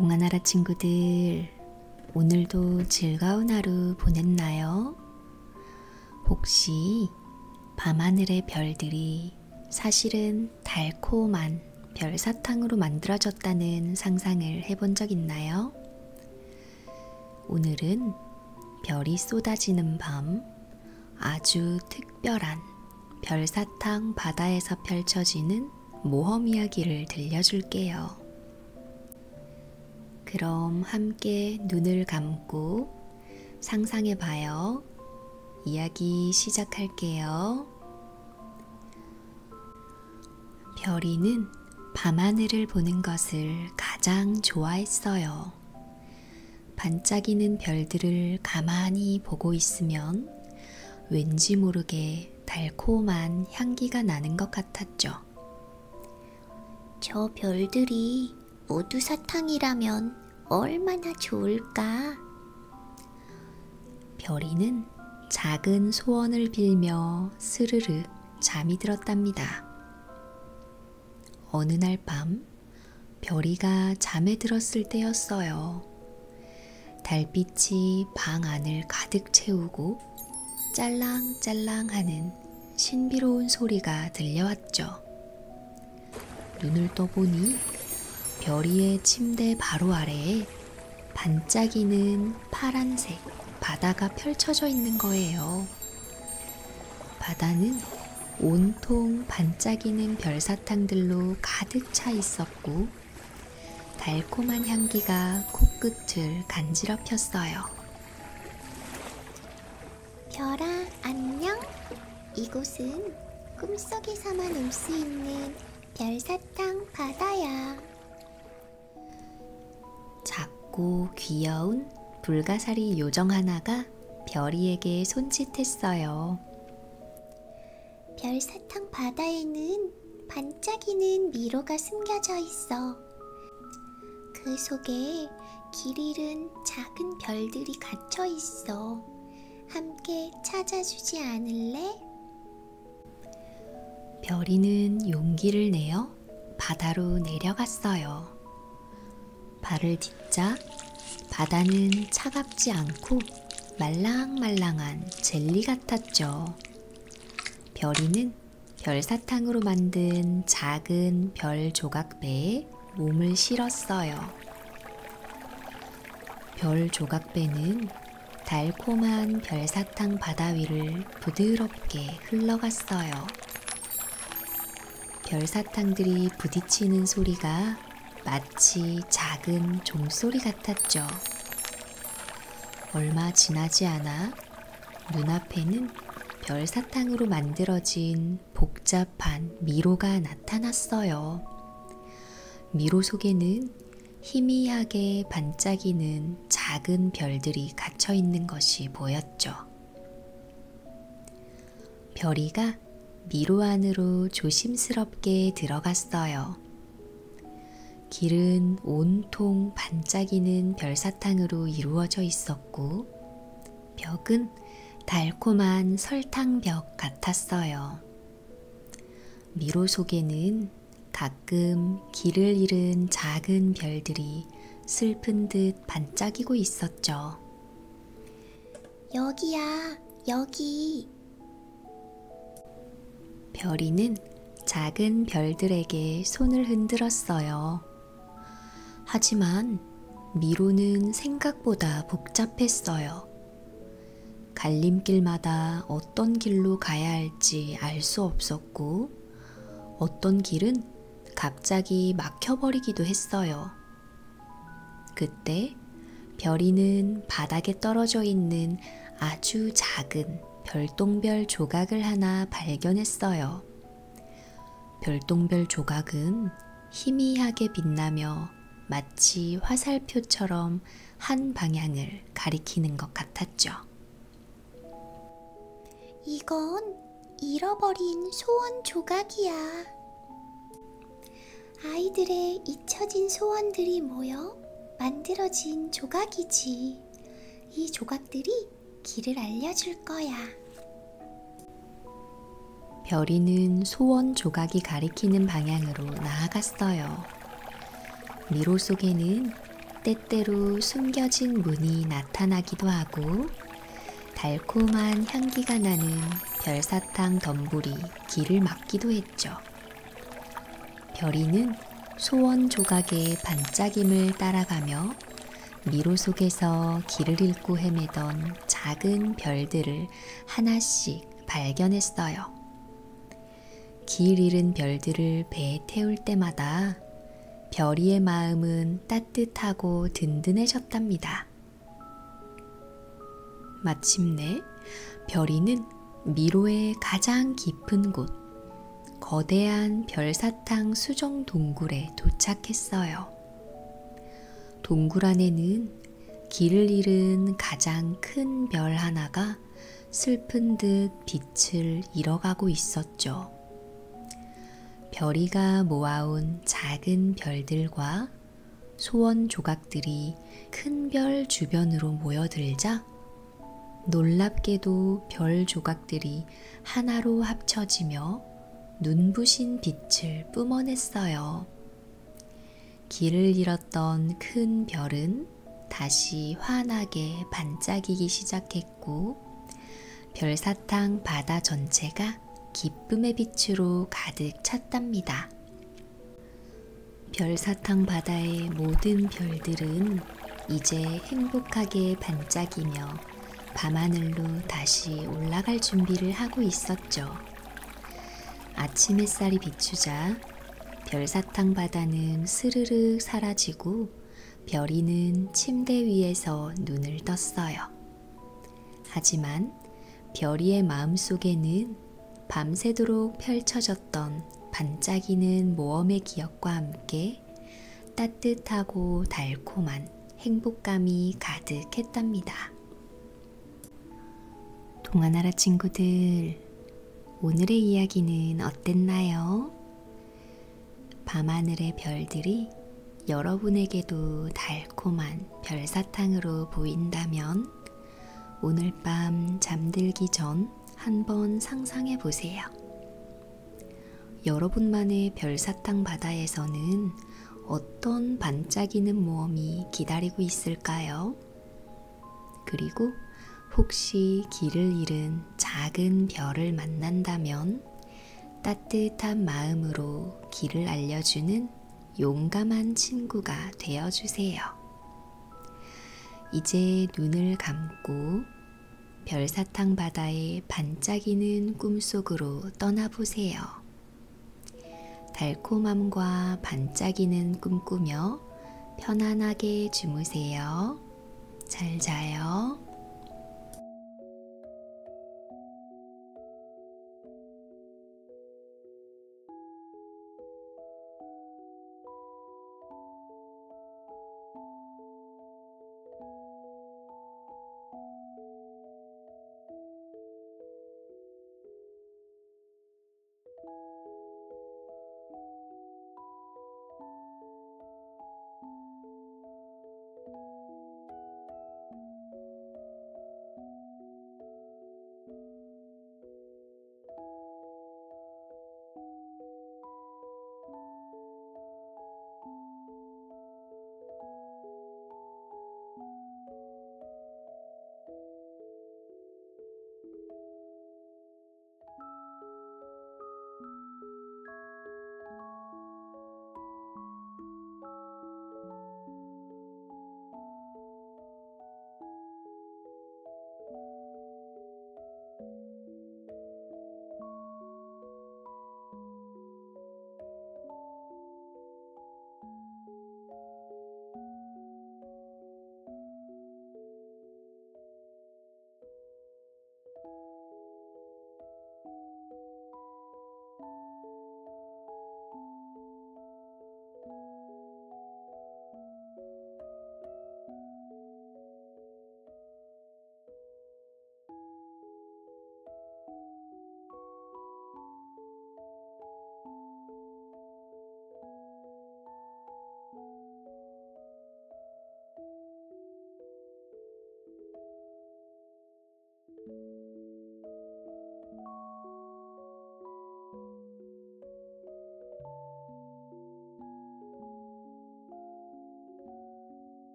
동아나라 친구들, 오늘도 즐거운 하루 보냈나요? 혹시 밤하늘의 별들이 사실은 달콤한 별사탕으로 만들어졌다는 상상을 해본 적 있나요? 오늘은 별이 쏟아지는 밤, 아주 특별한 별사탕 바다에서 펼쳐지는 모험 이야기를 들려줄게요. 그럼 함께 눈을 감고 상상해봐요. 이야기 시작할게요. 별이는 밤하늘을 보는 것을 가장 좋아했어요. 반짝이는 별들을 가만히 보고 있으면 왠지 모르게 달콤한 향기가 나는 것 같았죠. 저 별들이 모두 사탕이라면 얼마나 좋을까? 별이는 작은 소원을 빌며 스르르 잠이 들었답니다. 어느 날 밤, 별이가 잠에 들었을 때였어요. 달빛이 방 안을 가득 채우고 짤랑짤랑하는 신비로운 소리가 들려왔죠. 눈을 떠보니 별이의 침대 바로 아래에 반짝이는 파란색 바다가 펼쳐져 있는 거예요. 바다는 온통 반짝이는 별사탕들로 가득 차 있었고 달콤한 향기가 코끝을 간지럽혔어요. 별아, 안녕? 이곳은 꿈속에서만 올 수 있는 별사탕 바다야. 작고 귀여운 불가사리 요정 하나가 별이에게 손짓했어요. 별사탕 바다에는 반짝이는 미로가 숨겨져 있어. 그 속에 길 잃은 작은 별들이 갇혀 있어. 함께 찾아주지 않을래? 별이는 용기를 내어 바다로 내려갔어요. 발을 딛자 바다는 차갑지 않고 말랑말랑한 젤리 같았죠. 별이는 별사탕으로 만든 작은 별 조각배에 몸을 실었어요. 별 조각배는 달콤한 별사탕 바다 위를 부드럽게 흘러갔어요. 별사탕들이 부딪히는 소리가 마치 작은 종소리 같았죠. 얼마 지나지 않아 눈앞에는 별사탕으로 만들어진 복잡한 미로가 나타났어요. 미로 속에는 희미하게 반짝이는 작은 별들이 갇혀 있는 것이 보였죠. 별이가 미로 안으로 조심스럽게 들어갔어요. 길은 온통 반짝이는 별사탕으로 이루어져 있었고 벽은 달콤한 설탕벽 같았어요. 미로 속에는 가끔 길을 잃은 작은 별들이 슬픈 듯 반짝이고 있었죠. 여기야, 여기. 별이는 작은 별들에게 손을 흔들었어요. 하지만 미로는 생각보다 복잡했어요. 갈림길마다 어떤 길로 가야 할지 알 수 없었고 어떤 길은 갑자기 막혀버리기도 했어요. 그때 별이는 바닥에 떨어져 있는 아주 작은 별똥별 조각을 하나 발견했어요. 별똥별 조각은 희미하게 빛나며 마치 화살표처럼 한 방향을 가리키는 것 같았죠. 이건 잃어버린 소원 조각이야. 아이들의 잊혀진 소원들이 모여 만들어진 조각이지. 이 조각들이 길을 알려줄 거야. 별이는 소원 조각이 가리키는 방향으로 나아갔어요. 미로 속에는 때때로 숨겨진 문이 나타나기도 하고 달콤한 향기가 나는 별사탕 덤불이 길을 막기도 했죠. 별이는 소원 조각의 반짝임을 따라가며 미로 속에서 길을 잃고 헤매던 작은 별들을 하나씩 발견했어요. 길 잃은 별들을 배에 태울 때마다 별이의 마음은 따뜻하고 든든해졌답니다. 마침내 별이는 미로의 가장 깊은 곳, 거대한 별사탕 수정 동굴에 도착했어요. 동굴 안에는 길을 잃은 가장 큰 별 하나가 슬픈 듯 빛을 잃어가고 있었죠. 별이가 모아온 작은 별들과 소원 조각들이 큰 별 주변으로 모여들자 놀랍게도 별 조각들이 하나로 합쳐지며 눈부신 빛을 뿜어냈어요. 길을 잃었던 큰 별은 다시 환하게 반짝이기 시작했고 별사탕 바다 전체가 기쁨의 빛으로 가득 찼답니다. 별사탕 바다의 모든 별들은 이제 행복하게 반짝이며 밤하늘로 다시 올라갈 준비를 하고 있었죠. 아침 햇살이 비추자 별사탕 바다는 스르륵 사라지고 별이는 침대 위에서 눈을 떴어요. 하지만 별이의 마음속에는 밤새도록 펼쳐졌던 반짝이는 모험의 기억과 함께 따뜻하고 달콤한 행복감이 가득했답니다. 동화나라 친구들, 오늘의 이야기는 어땠나요? 밤하늘의 별들이 여러분에게도 달콤한 별사탕으로 보인다면 오늘 밤 잠들기 전 한번 상상해 보세요. 여러분만의 별사탕 바다에서는 어떤 반짝이는 모험이 기다리고 있을까요? 그리고 혹시 길을 잃은 작은 별을 만난다면 따뜻한 마음으로 길을 알려주는 용감한 친구가 되어주세요. 이제 눈을 감고 별사탕 바다의 반짝이는 꿈속으로 떠나보세요. 달콤함과 반짝이는 꿈 꾸며 편안하게 주무세요. 잘 자요.